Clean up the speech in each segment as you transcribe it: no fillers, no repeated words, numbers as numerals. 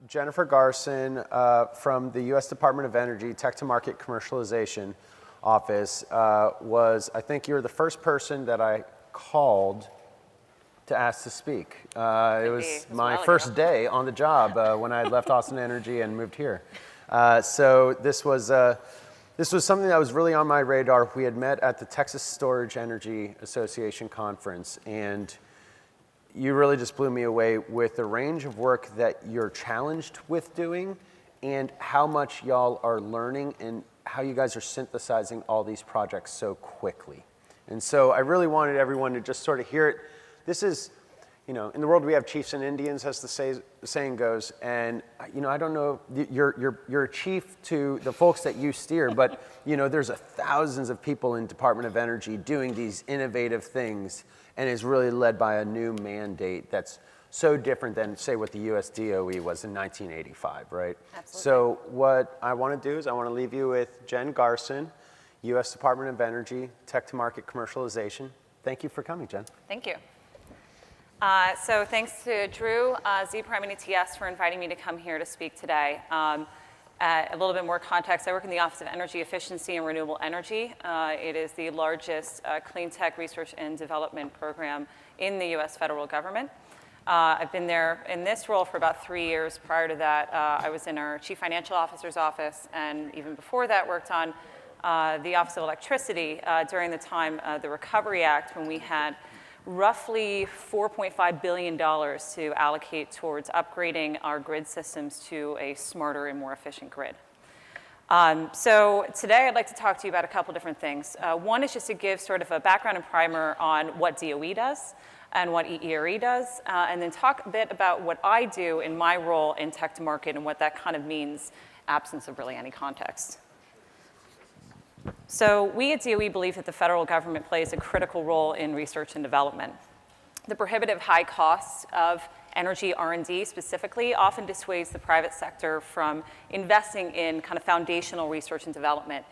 Jennifer Garson from the U.S. Department of Energy Tech to Market Commercialization Office. I think you're the first person that I called to ask to speak. It was my first day on the job when I had left Austin Energy and moved here. So this was something that was really on my radar. We had met at the Texas Storage Energy Association conference, and you really just blew me away with the range of work that you're challenged with doing and how much y'all are learning and how you guys are synthesizing all these projects so quickly. And so I really wanted everyone to just sort of hear it. This is, in the world we have chiefs and Indians, as the saying goes, and I don't know, you're a chief to the folks that you steer, but there's thousands of people in Department of Energy doing these innovative things, and is really led by a new mandate that's so different than, say, what the US DOE was in 1985, right? Absolutely. So what I want to do is I want to leave you with Jen Garson, US Department of Energy, Tech to Market Commercialization. Thank you for coming, Jen. Thank you. So thanks to Drew, Zpryme, and ETS for inviting me to come here to speak today. A little bit more context, I work in the Office of Energy Efficiency and Renewable Energy. It is the largest clean tech research and development program in the US federal government. I've been there in this role for about 3 years. Prior to that, I was in our Chief Financial Officer's office, and even before that worked on the Office of Electricity during the time of the Recovery Act, when we had roughly $4.5 billion to allocate towards upgrading our grid systems to a smarter and more efficient grid. So today I'd like to talk to you about a couple different things. One is just to give sort of a background and primer on what DOE does and what EERE does, and then talk a bit about what I do in my role in tech to market and what that kind of means, absence of really any context. So we at DOE believe that the federal government plays a critical role in research and development. The prohibitive high costs of energy R&D specifically often dissuades the private sector from investing in kind of foundational research and development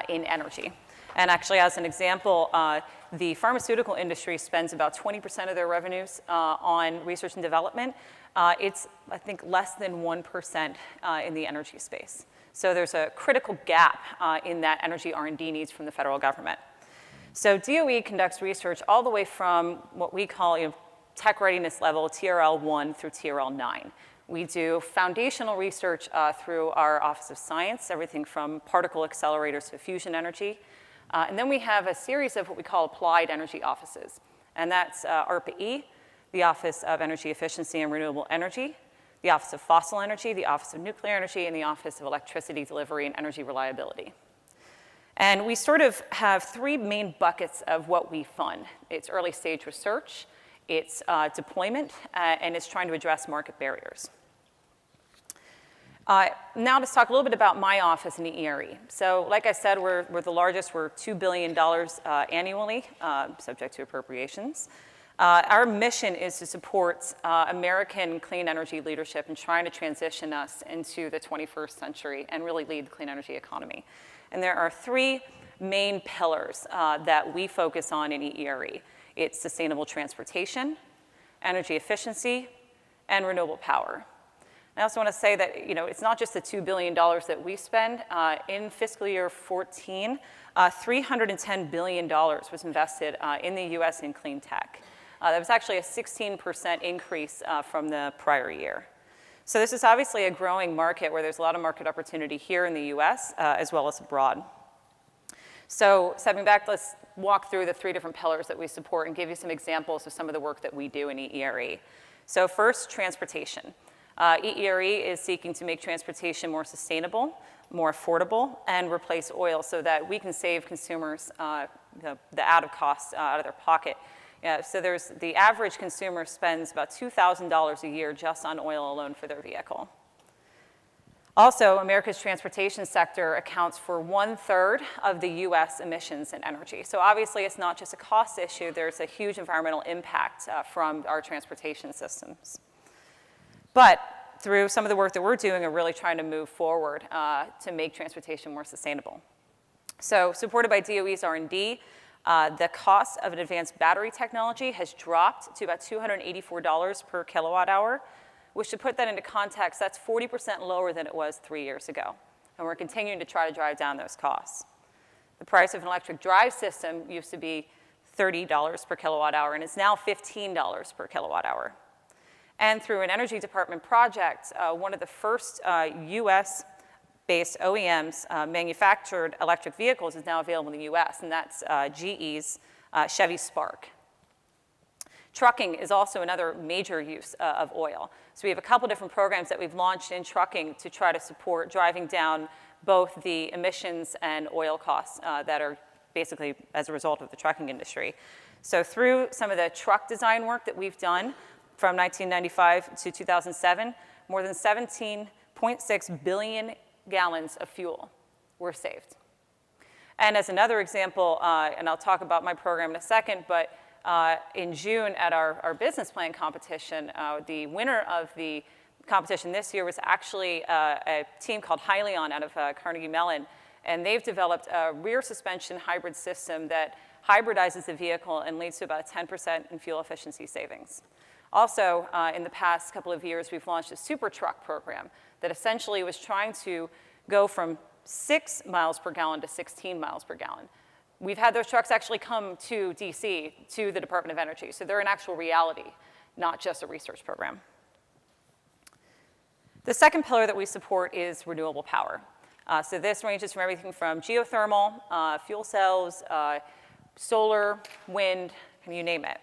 in energy. And actually, as an example, the pharmaceutical industry spends about 20% of their revenues on research and development. It's, I think, less than 1% in the energy space. So there's a critical gap in that energy R&D needs from the federal government. So DOE conducts research all the way from what we call tech readiness level, TRL 1 through TRL 9. We do foundational research through our Office of Science, everything from particle accelerators to fusion energy. And then we have a series of what we call applied energy offices. And that's ARPA-E, the Office of Energy Efficiency and Renewable Energy, the Office of Fossil Energy, the Office of Nuclear Energy, and the Office of Electricity Delivery and Energy Reliability. And we sort of have three main buckets of what we fund. It's early stage research, it's deployment, and it's trying to address market barriers. Now let's talk a little bit about my office in EERE. So like I said, we're the largest. We're $2 billion annually, subject to appropriations. Our mission is to support American clean energy leadership and trying to transition us into the 21st century and really lead the clean energy economy. And there are three main pillars that we focus on in EERE. It's sustainable transportation, energy efficiency, and renewable power. I also want to say that it's not just the $2 billion that we spend. In fiscal year 14, $310 billion was invested in the US in clean tech. That was actually a 16% increase from the prior year. So this is obviously a growing market where there's a lot of market opportunity here in the US as well as abroad. So stepping back, let's walk through the three different pillars that we support and give you some examples of some of the work that we do in EERE. So first, transportation. EERE is seeking to make transportation more sustainable, more affordable, and replace oil so that we can save consumers the out-of costs out of their pocket. So the average consumer spends about $2,000 a year just on oil alone for their vehicle. Also, America's transportation sector accounts for 1/3 of the US emissions in energy. So obviously, it's not just a cost issue. There's a huge environmental impact from our transportation systems. But through some of the work that we're doing, we're really trying to move forward to make transportation more sustainable. So supported by DOE's R&D, the cost of an advanced battery technology has dropped to about $284 per kilowatt hour, which to put that into context, that's 40% lower than it was 3 years ago. And we're continuing to try to drive down those costs. The price of an electric drive system used to be $30 per kilowatt hour, and it's now $15 per kilowatt hour. And through an Energy Department project, one of the first US-based OEMs manufactured electric vehicles is now available in the US, and that's GE's Chevy Spark. Trucking is also another major use of oil. So we have a couple different programs that we've launched in trucking to try to support driving down both the emissions and oil costs that are basically as a result of the trucking industry. So through some of the truck design work that we've done from 1995 to 2007, more than 17.6 billion gallons of fuel were saved. And as another example, and I'll talk about my program in a second, but in June at our business plan competition, the winner of the competition this year was actually a team called Hyliion out of Carnegie Mellon, and they've developed a rear suspension hybrid system that hybridizes the vehicle and leads to about a 10% in fuel efficiency savings. Also, in the past couple of years, we've launched a super truck program that essentially was trying to go from 6 miles per gallon to 16 miles per gallon. We've had those trucks actually come to DC, to the Department of Energy, so they're an actual reality, not just a research program. The second pillar that we support is renewable power. So this ranges from everything from geothermal, fuel cells, solar, wind, you name it.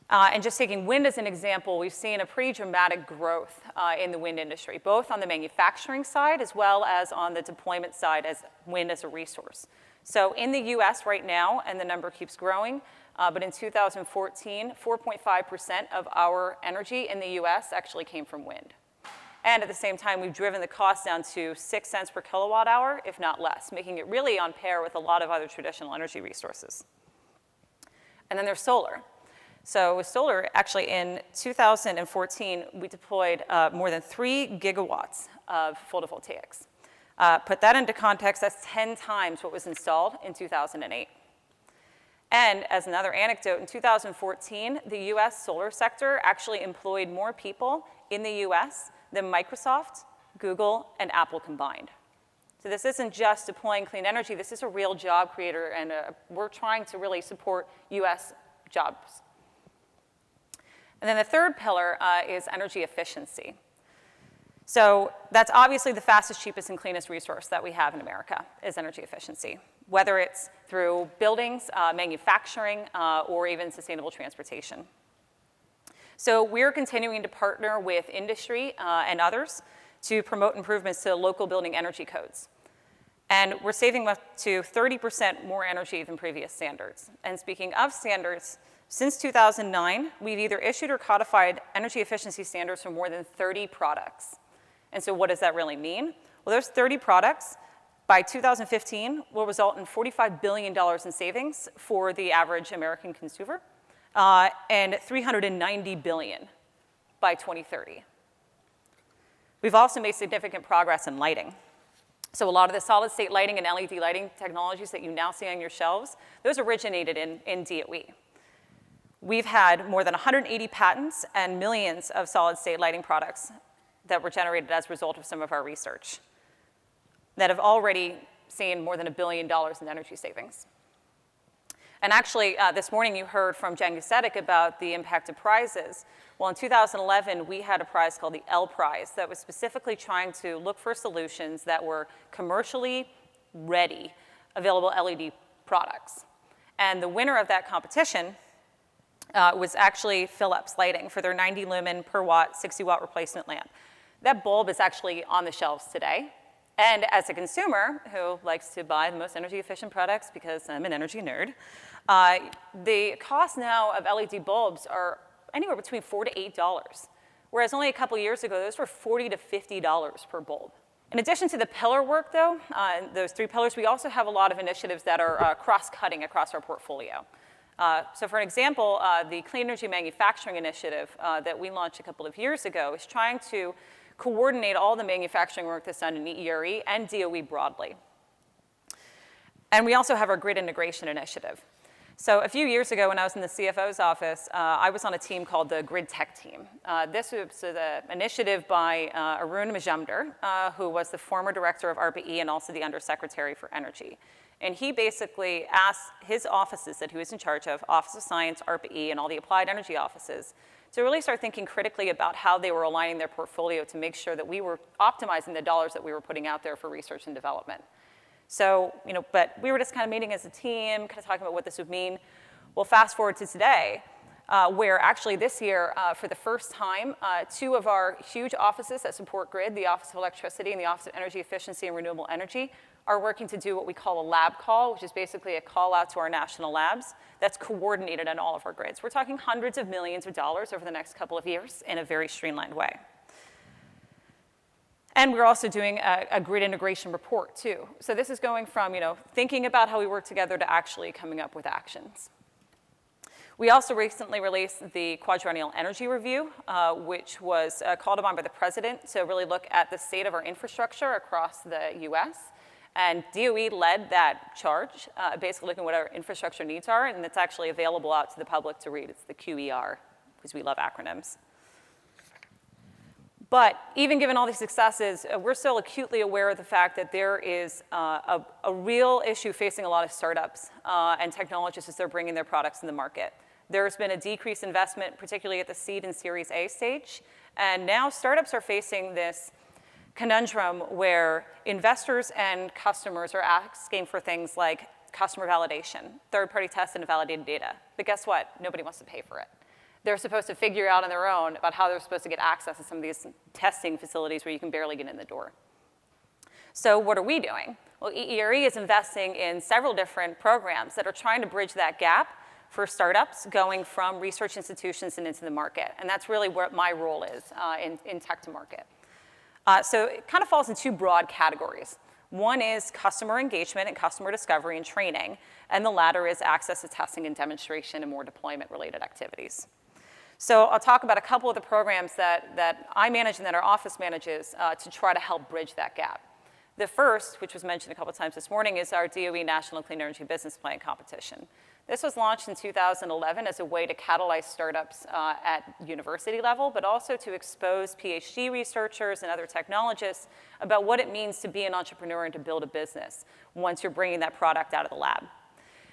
And just taking wind as an example, we've seen a pretty dramatic growth in the wind industry, both on the manufacturing side as well as on the deployment side as wind as a resource. So in the US right now, and the number keeps growing, but in 2014, 4.5% of our energy in the US actually came from wind. And at the same time, we've driven the cost down to 6 cents per kilowatt hour, if not less, making it really on par with a lot of other traditional energy resources. And then there's solar. So with solar, actually in 2014, we deployed more than 3 gigawatts of photovoltaics. Put that into context, that's 10 times what was installed in 2008. And as another anecdote, in 2014, the US solar sector actually employed more people in the US than Microsoft, Google, and Apple combined. So this isn't just deploying clean energy, this is a real job creator, and we're trying to really support US jobs. And then the third pillar is energy efficiency. So that's obviously the fastest, cheapest, and cleanest resource that we have in America is energy efficiency, whether it's through buildings, manufacturing, or even sustainable transportation. So we're continuing to partner with industry and others to promote improvements to local building energy codes. And we're saving up to 30% more energy than previous standards. And speaking of standards, since 2009, we've either issued or codified energy efficiency standards for more than 30 products. And so what does that really mean? Well, those 30 products, by 2015, will result in $45 billion in savings for the average American consumer, and $390 billion by 2030. We've also made significant progress in lighting. So a lot of the solid-state lighting and LED lighting technologies that you now see on your shelves, those originated in DOE. We've had more than 180 patents and millions of solid-state lighting products that were generated as a result of some of our research that have already seen more than $1 billion in energy savings. And actually, this morning you heard from Jen Gusetic about the impact of prizes. Well, in 2011, we had a prize called the L Prize that was specifically trying to look for solutions that were commercially ready, available LED products. And the winner of that competition was actually Philips Lighting for their 90 lumen per watt, 60 watt replacement lamp. That bulb is actually on the shelves today. And as a consumer who likes to buy the most energy efficient products because I'm an energy nerd, the cost now of LED bulbs are anywhere between $4 to $8, whereas only a couple years ago, those were $40 to $50 per bulb. In addition to the pillar work, though, those 3 pillars, we also have a lot of initiatives that are cross-cutting across our portfolio. So for an example, the Clean Energy Manufacturing Initiative that we launched a couple of years ago is trying to coordinate all the manufacturing work that's done in ERE and DOE broadly. And we also have our Grid Integration Initiative. So a few years ago when I was in the CFO's office, I was on a team called the Grid Tech Team. This was an initiative by Arun Majumdar, who was the former director of ARPA-E and also the Undersecretary for Energy. And he basically asked his offices that he was in charge of, Office of Science, ARPA-E, and all the applied energy offices, to really start thinking critically about how they were aligning their portfolio to make sure that we were optimizing the dollars that we were putting out there for research and development. So, but we were just kind of meeting as a team, kind of talking about what this would mean. Well, fast forward to today, where actually this year, for the first time, two of our huge offices that support grid, the Office of Electricity and the Office of Energy Efficiency and Renewable Energy, are working to do what we call a lab call, which is basically a call out to our national labs that's coordinated on all of our grids. We're talking hundreds of millions of dollars over the next couple of years in a very streamlined way. And we're also doing a grid integration report, too. So this is going from thinking about how we work together to actually coming up with actions. We also recently released the Quadrennial Energy Review, which was called upon by the president to really look at the state of our infrastructure across the U.S. And DOE led that charge, basically looking at what our infrastructure needs are, and it's actually available out to the public to read. It's the QER, because we love acronyms. But even given all these successes, we're still acutely aware of the fact that there is a real issue facing a lot of startups and technologists as they're bringing their products in the market. There's been a decreased investment, particularly at the seed and Series A stage, and now startups are facing this conundrum where investors and customers are asking for things like customer validation, third-party tested and validated data. But guess what? Nobody wants to pay for it. They're supposed to figure out on their own about how they're supposed to get access to some of these testing facilities where you can barely get in the door. So what are we doing? Well, EERE is investing in several different programs that are trying to bridge that gap for startups going from research institutions and into the market. And that's really what my role is in tech to market. So it kind of falls in two broad categories. One is customer engagement and customer discovery and training, and the latter is access to testing and demonstration and more deployment-related activities. So I'll talk about a couple of the programs that I manage and that our office manages to try to help bridge that gap. The first, which was mentioned a couple of times this morning, is our DOE National Clean Energy Business Plan competition. This was launched in 2011 as a way to catalyze startups at university level, but also to expose PhD researchers and other technologists about what it means to be an entrepreneur and to build a business once you're bringing that product out of the lab.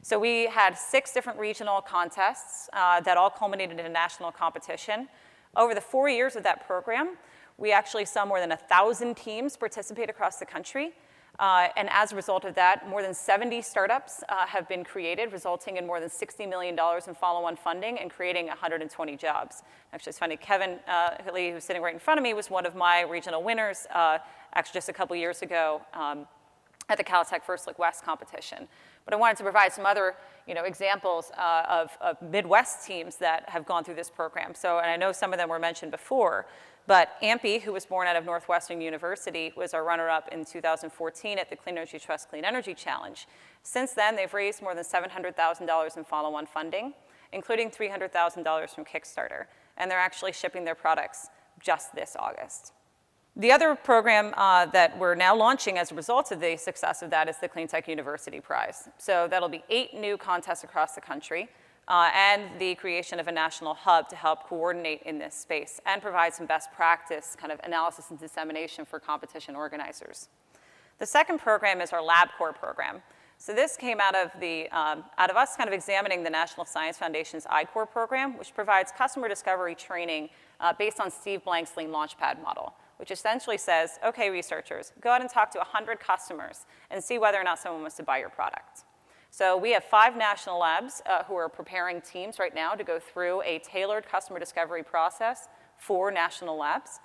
So we had 6 different regional contests that all culminated in a national competition. Over the 4 years of that program, we actually saw more than 1,000 teams participate across the country. And as a result of that, more than 70 startups have been created, resulting in more than $60 million in follow-on funding and creating 120 jobs. Actually, it's funny, Kevin Lee, who's sitting right in front of me, was one of my regional winners, actually just a couple years ago at the Caltech First Look West competition. But I wanted to provide some other examples of Midwest teams that have gone through this program. So, and I know some of them were mentioned before, but AMPI, who was born out of Northwestern University, was our runner-up in 2014 at the Clean Energy Trust Clean Energy Challenge. Since then, they've raised more than $700,000 in follow-on funding, including $300,000 from Kickstarter. And they're actually shipping their products just this August. The other program that we're now launching as a result of the success of that is the Clean Tech University Prize. So that'll be 8 new contests across the country and the creation of a national hub to help coordinate in this space and provide some best practice kind of analysis and dissemination for competition organizers. The second program is our LabCorp program. So this came out of us kind of examining the National Science Foundation's I-Core program, which provides customer discovery training based on Steve Blank's Lean Launchpad model, which essentially says, okay, researchers, go out and talk to 100 customers and see whether or not someone wants to buy your product. So we have 5 national labs who are preparing teams right now to go through a tailored customer discovery process for national labs,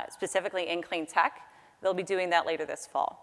specifically in clean tech. They'll be doing that later this fall.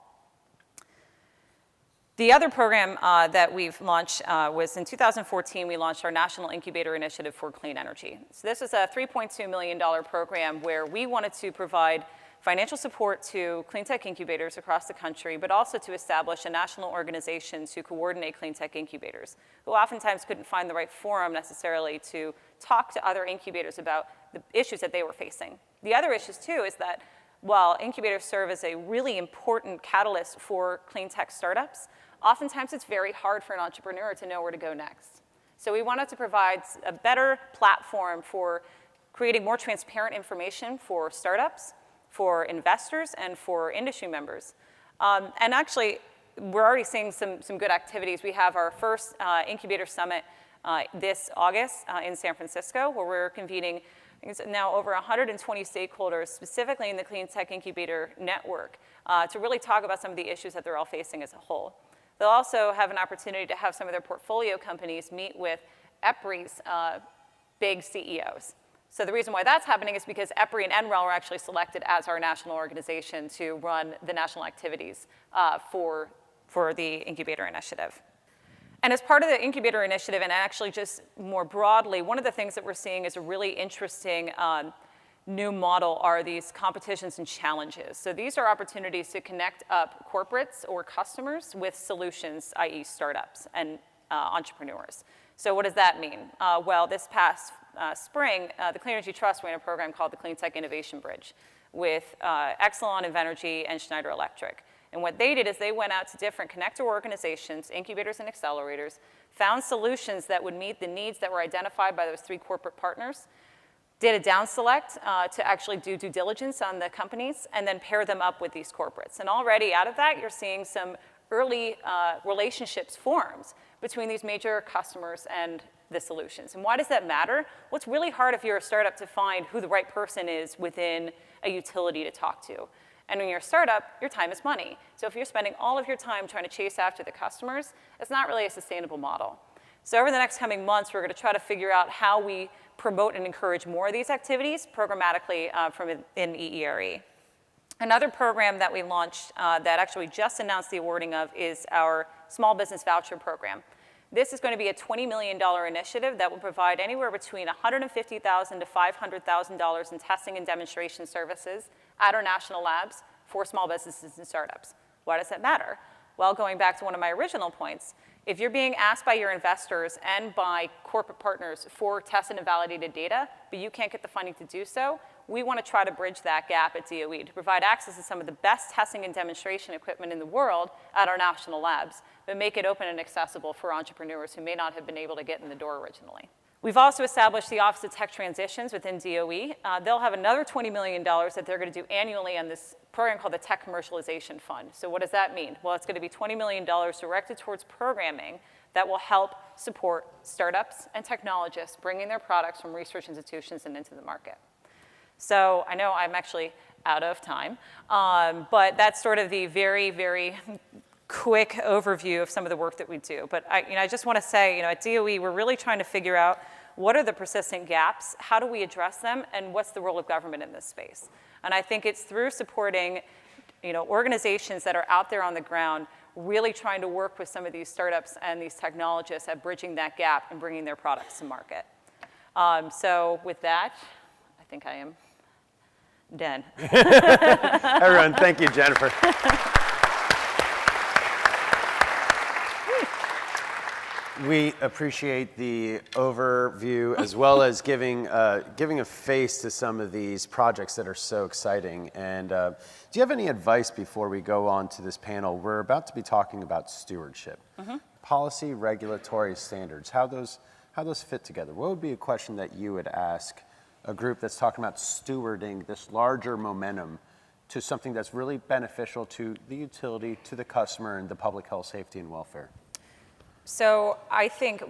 The other program that we've launched was in 2014, we launched our National Incubator Initiative for Clean Energy. So this is a $3.2 million program where we wanted to provide financial support to clean tech incubators across the country, but also to establish a national organization to coordinate clean tech incubators, who oftentimes couldn't find the right forum necessarily to talk to other incubators about the issues that they were facing. The other issues, too, is that while incubators serve as a really important catalyst for clean tech startups, oftentimes it's very hard for an entrepreneur to know where to go next. So we wanted to provide a better platform for creating more transparent information for startups, for investors, and for industry members. And actually, we're already seeing some good activities. We have our first Incubator Summit this August in San Francisco, where we're convening, I think it's now over 120 stakeholders, specifically in the Clean Tech Incubator Network, to really talk about some of the issues that they're all facing as a whole. They'll also have an opportunity to have some of their portfolio companies meet with EPRI's big CEOs. So the reason why that's happening is because EPRI and NREL were actually selected as our national organization to run the national activities for the Incubator Initiative. And as part of the Incubator Initiative, and actually just more broadly, one of the things that we're seeing is a really interesting new model are these competitions and challenges. So these are opportunities to connect up corporates or customers with solutions, i.e. startups and entrepreneurs. So what does that mean? Well, this past spring, the Clean Energy Trust ran a program called the Clean Tech Innovation Bridge with Exelon, Invenergy, and Schneider Electric. And what they did is they went out to different connector organizations, incubators and accelerators, found solutions that would meet the needs that were identified by those 3 corporate partners, did a down select to actually do due diligence on the companies, and then pair them up with these corporates. And already out of that, you're seeing some early relationships formed between these major customers and the solutions. And why does that matter? Well, it's really hard if you're a startup to find who the right person is within a utility to talk to. And when you're a startup, your time is money. So if you're spending all of your time trying to chase after the customers, it's not really a sustainable model. So over the next coming months, we're going to try to figure out how we promote and encourage more of these activities programmatically from in EERE. Another program that we launched that actually we just announced the awarding of is our Small Business Voucher Program. This is going to be a $20 million initiative that will provide anywhere between $150,000 to $500,000 in testing and demonstration services at our national labs for small businesses and startups. Why does that matter? Well, going back to one of my original points, if you're being asked by your investors and by corporate partners for tested and validated data, but you can't get the funding to do so, we want to try to bridge that gap at DOE to provide access to some of the best testing and demonstration equipment in the world at our national labs, but make it open and accessible for entrepreneurs who may not have been able to get in the door originally. We've also established the Office of Tech Transitions within DOE. They'll have another $20 million that they're going to do annually on this program called the Tech Commercialization Fund. So what does that mean? Well, it's going to be $20 million directed towards programming that will help support startups and technologists bringing their products from research institutions and into the market. So I know I'm actually out of time, but that's sort of the very, very quick overview of some of the work that we do. But I just want to say, at DOE, we're really trying to figure out what are the persistent gaps, how do we address them, and what's the role of government in this space. And I think it's through supporting organizations that are out there on the ground, really trying to work with some of these startups and these technologists at bridging that gap and bringing their products to market. So with that, I think I am done. Everyone, thank you, Jennifer. We appreciate the overview as well as giving a face to some of these projects that are so exciting. And do you have any advice before we go on to this panel? We're about to be talking about stewardship, policy, regulatory standards, how those fit together. What would be a question that you would ask a group that's talking about stewarding this larger momentum to something that's really beneficial to the utility, to the customer, and the public health, safety, and welfare? So I think,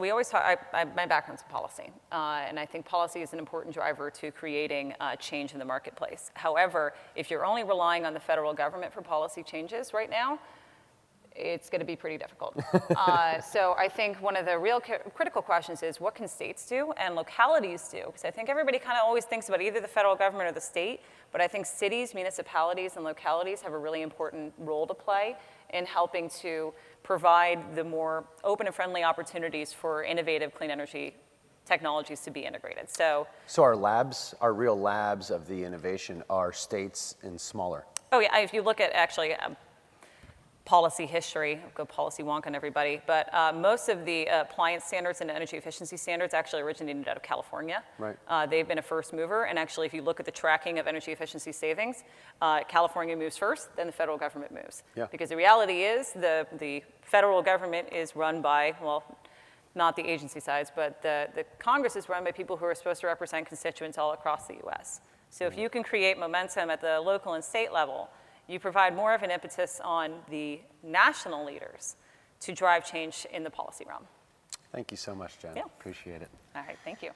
we always talk, my background's in policy, and I think policy is an important driver to creating change in the marketplace. However, if you're only relying on the federal government for policy changes right now, it's going to be pretty difficult. So I think one of the real critical questions is what can states do and localities do? Because I think everybody kind of always thinks about either the federal government or the state, but I think cities, municipalities, and localities have a really important role to play in helping to provide the more open and friendly opportunities for innovative clean energy technologies to be integrated. So our labs, our real labs of the innovation are states and smaller. Oh yeah, if you look at actually policy history, I'll go policy wonk on everybody, but most of the appliance standards and energy efficiency standards actually originated out of California. Right. They've been a first mover, and actually if you look at the tracking of energy efficiency savings, California moves first, then the federal government moves. Yeah. Because the reality is the federal government is run by, well, not the agency sides, but the Congress is run by people who are supposed to represent constituents all across the US. So if you can create momentum at the local and state level, you provide more of an impetus on the national leaders to drive change in the policy realm. Thank you so much, Jen. Yeah. Appreciate it. All right, thank you.